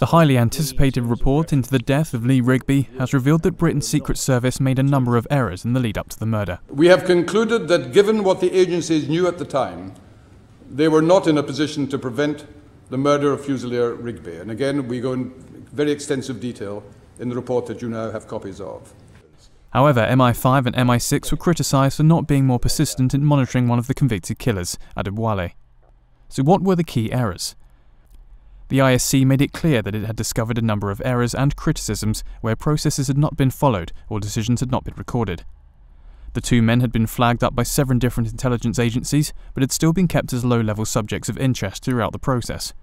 The highly anticipated report into the death of Lee Rigby has revealed that Britain's Secret Service made a number of errors in the lead-up to the murder. We have concluded that given what the agencies knew at the time, they were not in a position to prevent the murder of Fusilier Rigby. And again, we go in very extensive detail in the report that you now have copies of. However, MI5 and MI6 were criticised for not being more persistent in monitoring one of the convicted killers, Adebowale. So what were the key errors? The ISC made it clear that it had discovered a number of errors and criticisms where processes had not been followed or decisions had not been recorded. The two men had been flagged up by 7 different intelligence agencies, but had still been kept as low-level subjects of interest throughout the process.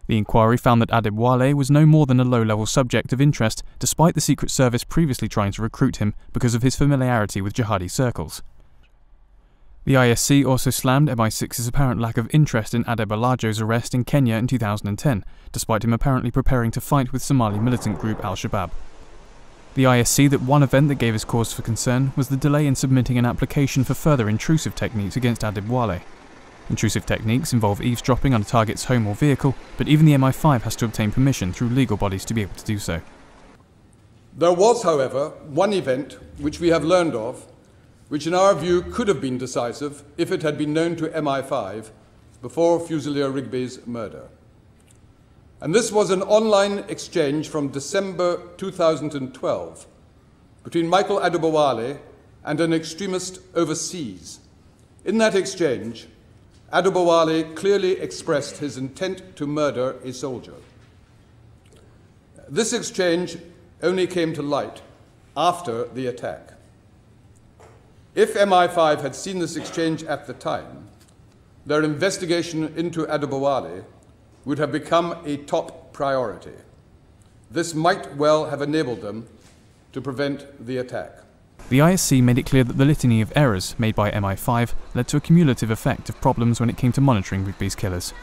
The inquiry found that Adebowale was no more than a low-level subject of interest, despite the Secret Service previously trying to recruit him because of his familiarity with jihadi circles. The ISC also slammed MI6's apparent lack of interest in Adebolajo's arrest in Kenya in 2010, despite him apparently preparing to fight with Somali militant group Al-Shabaab. The ISC that one event that gave us cause for concern was the delay in submitting an application for further intrusive techniques against Adebowale. Intrusive techniques involve eavesdropping on a target's home or vehicle, but even the MI5 has to obtain permission through legal bodies to be able to do so. There was, however, one event which we have learned of, which in our view could have been decisive if it had been known to MI5 before Fusilier Rigby's murder. And this was an online exchange from December 2012 between Michael Adebowale and an extremist overseas. In that exchange, Adebowale clearly expressed his intent to murder a soldier. This exchange only came to light after the attack. If MI5 had seen this exchange at the time, their investigation into Adebowale would have become a top priority. This might well have enabled them to prevent the attack. The ISC made it clear that the litany of errors made by MI5 led to a cumulative effect of problems when it came to monitoring Rigby's killers.